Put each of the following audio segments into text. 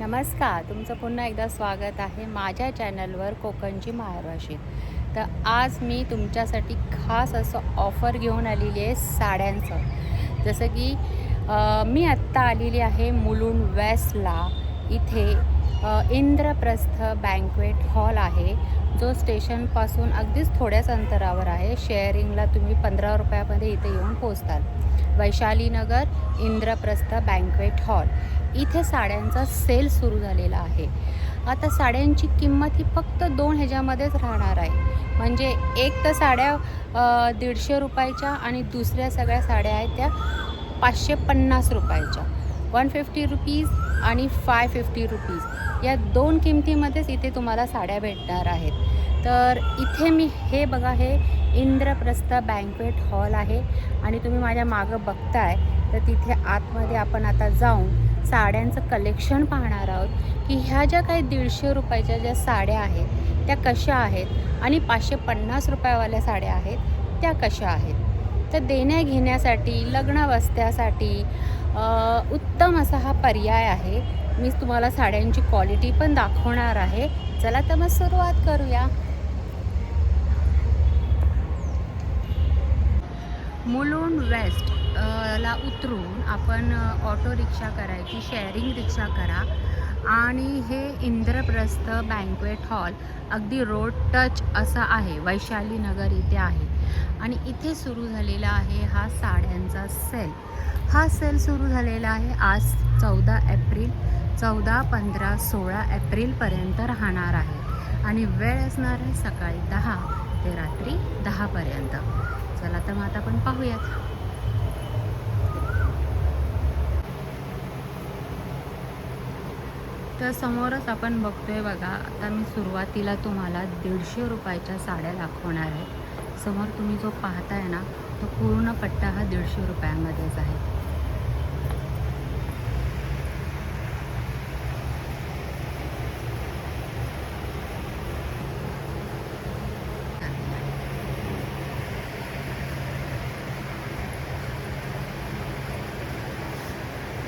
नमस्कार, तुमचं पुन्हा एकदा स्वागत आहे माझ्या चॅनलवर कोकणची महाराष्ट्रीत. तर आज मी तुमच्यासाठी खास असं ऑफर घेऊन आलेली आहे साड्यांचं. जसं की मी आत्ता आलेली आहे मुलुंड वेस्टला. इथे इंद्रप्रस्थ बँक्वेट हॉल आहे, जो स्टेशनपासून अगदीच थोड्याच अंतरावर आहे. शेअरिंगला तुम्ही 15 रुपयामध्ये इथे येऊन पोचताल. Vaishalinagar Indraprastha banquet hall. इथे साड्यांचा सेल सुरू झालेला आहे. आता साड्यांची किंमत ही फक्त 2 ह्याच्यामध्येच राहणार आहे. म्हणजे एक तर साड्या 150 रुपयाच्या आणि दुसऱ्या सगळ्या साड्या आहेत त्या 550 रुपयाच्या. 150 रुपीज आणि 550 रुपीज या दोन किमतीमध्येच इथे तुम्हाला साड्या भेटणार आहेत. तर इथे मी हे बघा, हे इंद्रप्रस्थ बँक्वेट हॉल आहे आणि तुम्ही माझ्या मागं बघताय. तर तिथे आतमध्ये आपण आता जाऊन साड्यांचं कलेक्शन पाहणार आहोत की ह्या ज्या काही 150 रुपयाच्या ज्या साड्या आहेत त्या कशा आहेत आणि 550 रुपयावाल्या साड्या आहेत त्या कशा आहेत. तर देण्या घेण्यासाठी, लग्नावस्त्यासाठी उत्तम असा हा पर्याय आहे. मी तुम्हाला साड्यांची क्वालिटी पण दाखवणार आहे. चला तर मग सुरुवात करूया. मुलुंड वेस्ट ला उतरून आपण ऑटो रिक्षा करायची, शेअरिंग रिक्षा करा आणि हे इंद्रप्रस्थ बँक्वेट हॉल अगदी रोड टच असा आहे. वैशालीनगर इथे आहे आणि इथे सुरू झालेला आहे हा साड्यांचा सेल. हा सेल सुरू झालेला आहे आज 14 एप्रिल, 14, 15, 16 एप्रिलपर्यंत राहणार आहे आणि वेळ असणार आहे सकाळी 10 ते रात्री 10पर्यंत. चला तर मग आता आपण पाहूयात. तर समोरच आपण बघतोय बघा. आता मी सुरुवातीला तुम्हाला 150 रुपयाच्या साड्या दाखवणार आहे. समोर तुम्ही जो पाहताय ना, तो पूर्ण पट्टा हा 150 रुपयांमध्येच आहे.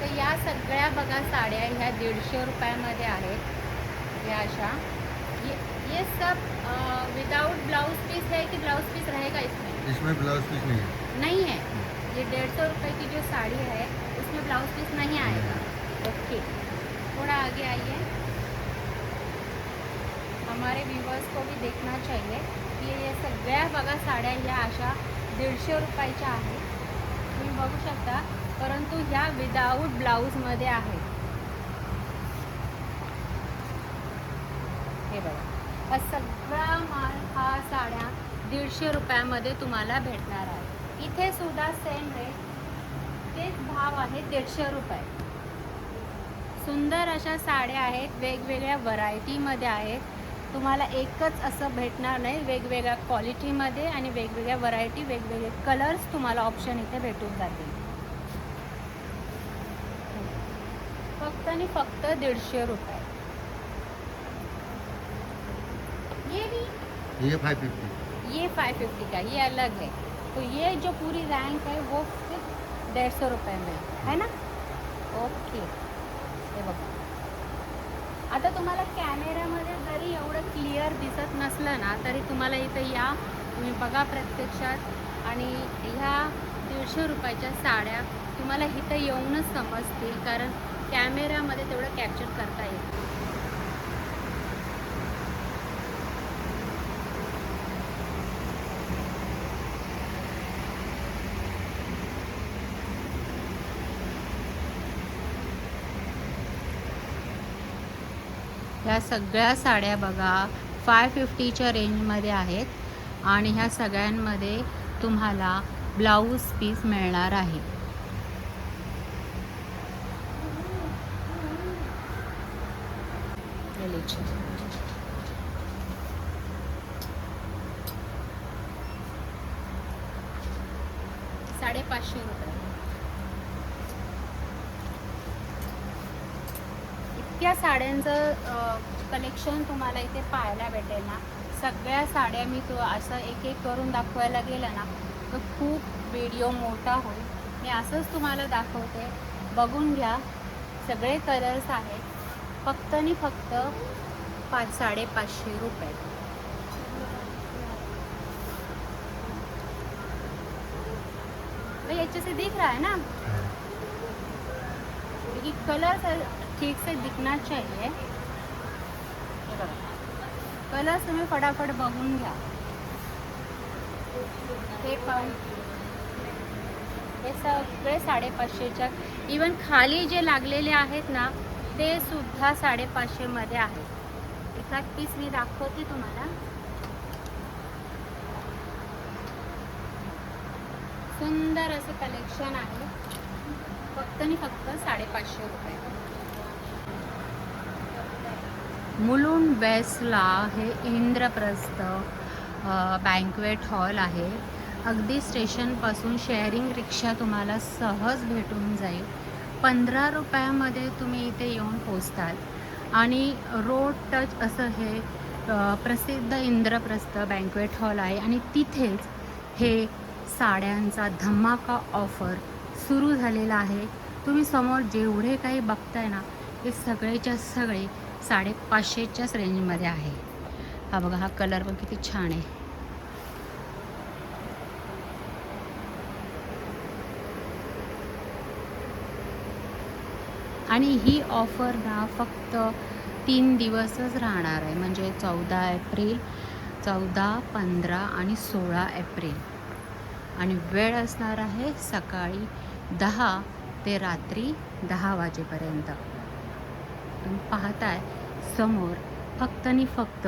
तर या सगळ्या बघा साड्या ह्या 150 रुपयामध्ये आहेत. या अशा ये सब विदाउट ब्लाउज पीस है कि ब्लाउज पीस रहेगा इसमें? इसमें ब्लाउज पीस नहीं है। नहीं है। ये 150 रुपये की जो साड़ी है उसमें ब्लाउज पीस नहीं आएगा। ओके, थोड़ा आगे आइए, हमारे व्यूवर्स को भी देखना चाहिए की ये सगळ्या बघा साड्या ह्या अशा 150 रुपयाच्या आहेत. तुम्ही बघू शकता, परंतु ह्या विदाउट ब्लाऊजमध्ये आहेत. हे बघा, हा सगळा माल हा साड्या 150 रुपयामध्ये तुम्हाला भेटणार आहे. इथे सुद्धा सेम रेट, तेच भाव आहे 150 रुपये. सुंदर अशा साड्या आहेत, वेगवेगळ्या व्हरायटीमध्ये आहेत. तुम्हाला एकच असं भेटणार नाही, वेगवेगळ्या क्वालिटीमध्ये आणि वेगवेगळ्या व्हरायटी, वेगवेगळे कलर्स तुम्हाला ऑप्शन इथे भेटून जातील. फक्त आणि फक्त 150 रुपये. ये 550। ये 550 का, ये अलग है. तो ये जो पूरी रैंक है वो सिर्फ 150 रुपये में है ना. ओके, हे बघा. आता तुम्हाला कॅमेऱ्यामध्ये जरी एवढं क्लिअर दिसत नसलं ना, तरी तुम्हाला इथं या, तुम्ही बघा प्रत्यक्षात आणि ह्या 150 रुपयाच्या साड्या तुम्हाला इथं येऊनच समजतील, कारण कॅमेऱ्यामध्ये तेवढं कॅप्चर करता येईल. ह्या सगळ्या साड्या बघा 550च्या रेंजमध्ये आहेत आणि ह्या सगळ्यांमध्ये तुम्हाला ब्लाऊज पीस मिळणार आहे. ₹550 रुपये. इतक्या साड्यांचं कलेक्शन तुम्हाला इथे पाहायला भेटेल ना. सगळ्या साड्या मी असं एक एक करून दाखवायला गेलं ना तर खूप व्हिडिओ मोठा होईल. मी असंच तुम्हाला दाखवते, बघून घ्या. सगळे कलर्स आहेत फक्त आणि फक्त 550 रुपये. भाई अच्छे से दिख रहा है ना, क्योंकि कलर ठीक से दिखना चाहिए. कलर तुम्ही फटाफट बघून घ्या. हे पण हे सगळे 550च्या. इवन खाली जे लागलेले आहेत ना ते सुद्धा 550 मध्ये आहेत. एखाद पीस मी दाखवते तुम्हाला. सुंदर असं कलेक्शन आहे. फक्त आणि फक्त 550 रुपये. मुलुंड वेस्टला हे इंद्रप्रस्थ बँक्वेट हॉल आहे. अगदी स्टेशनपासून शेअरिंग रिक्षा तुम्हाला सहज भेटून जाईल. 15 रुपयामध्ये तुम्ही इथे येऊन पोचताल आणि रोड टच असं हे प्रसिद्ध इंद्रप्रस्थ बँक्वेट हॉल आहे. आणि तिथेच हे साड्यांचा धमाका ऑफर सुरू झालेला आहे. तुम्ही समोर जेवढे काही बघताय ना ते सगळेच्या सगळे 550च्याच रेंजमध्ये आहे. हा बघा, हा कलर पण किती छान आहे. आणि ही ऑफर ना फक्त 3 दिवसच राहणार आहे. म्हणजे 14 एप्रिल, 14, 15 आणि 16 एप्रिल. आणि वेळ असणार आहे सकाळी 10 ते रात्री 10 वाजेपर्यंत. तुम्ही पाहताय समोर फक्त आणि फक्त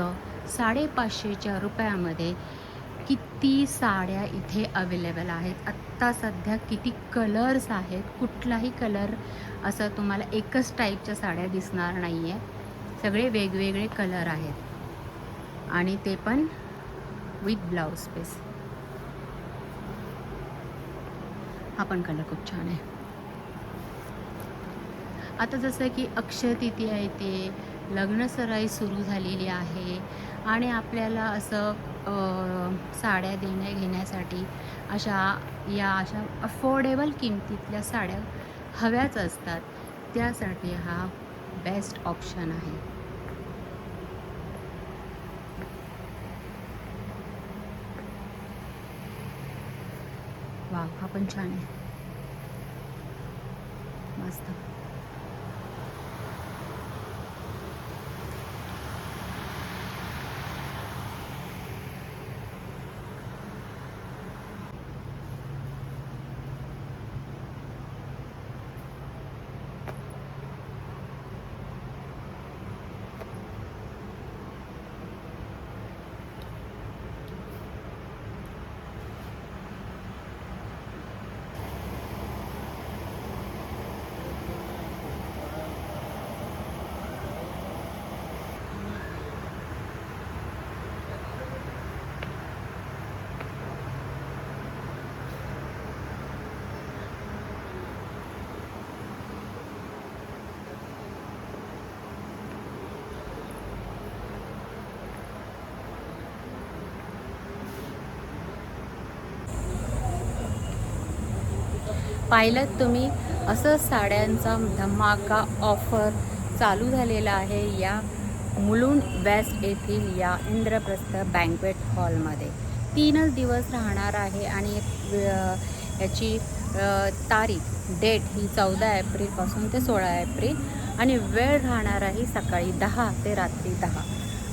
550च्या रुपयामध्ये किती साड्या इथे अवेलेबल आहेत. आत्ता सध्या किती कलर्स आहेत. कुठलाही कलर असं तुम्हाला एकच टाईपच्या साड्या दिसणार नाही आहे. सगळे वेगवेगळे कलर आहेत आणि ते पण विथ ब्लाऊज पीस. हा पण कलर खूप छान आहे. आता जसं की अक्षय तृतीया येते, लग्नसराई सुरू झालेली आहे आणि आपल्याला असं साड्या घेण्यासाठी अशा अफोर्डेबल किमतीतल्या साड्या हव्याच असतात. त्यासाठी हा बेस्ट ऑप्शन आहे. वा, हा पण छान आहे, मस्त. पाहिलं तुम्ही, असं साड्यांचा धमाका ऑफर चालू झालेला आहे या मुलुंड वेस्ट येथील या इंद्रप्रस्थ बँक्वेट हॉलमध्ये. 3च दिवस राहणार आहे आणि याची डेट ही 14 एप्रिलपासून ते 16 एप्रिल आणि वेळ राहणार आहे सकाळी 10 ते रात्री 10.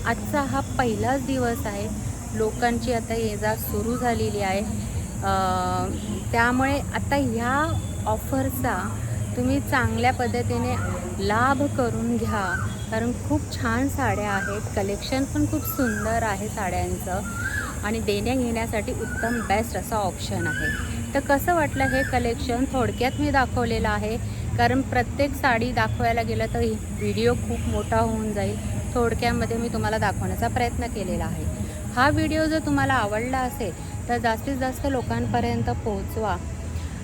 आजचा हा पहिलाच दिवस आहे. लोकांची आता ये-जा सुरू झालेली आहे. त्यामुळे आता ह्या ऑफरचा तुम्ही चांगल्या पद्धतीने लाभ करून घ्या. कारण खूप छान साड्या आहेत, कलेक्शन पण खूप सुंदर आहे साड्यांचं आणि देण्या घेण्यासाठी उत्तम बेस्ट असा ऑप्शन आहे. तर कसं वाटलं हे कलेक्शन? थोडक्यात मी दाखवलेलं आहे, कारण प्रत्येक साडी दाखवायला गेलं तर व्हिडिओ खूप मोठा होऊन जाईल. थोडक्यामध्ये मी तुम्हाला दाखवण्याचा प्रयत्न केलेला आहे. हा व्हिडिओ जर तुम्हाला आवडला असेल तर जास्तीत जास्त लोकांपर्यंत पोहोचवा,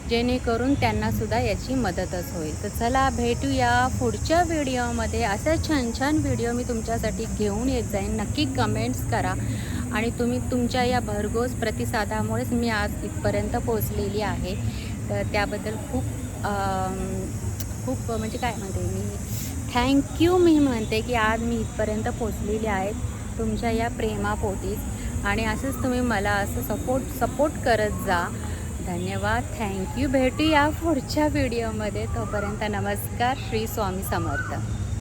जेणेकरून त्यांनासुद्धा याची मदतच होईल. तर चला भेटूया पुढच्या व्हिडिओमध्ये. अशा छान छान व्हिडिओ मी तुमच्यासाठी घेऊन येत जाईन. नक्की कमेंट्स करा आणि तुम्ही तुमच्या या भरघोस प्रतिसादामुळेच मी आज इथपर्यंत पोचलेली आहे. तर त्याबद्दल खूप म्हणजे काय म्हणते मी, थँक्यू मी म्हणते की आज मी इथपर्यंत पोचलेली आहे तुमच्या या प्रेमापोटीच आणि असंच तुम्ही मला असं सपोर्ट करत जा. धन्यवाद. थँक्यू. भेटूया पुढच्या व्हिडिओमध्ये. तोपर्यंत नमस्कार. श्री स्वामी समर्थ.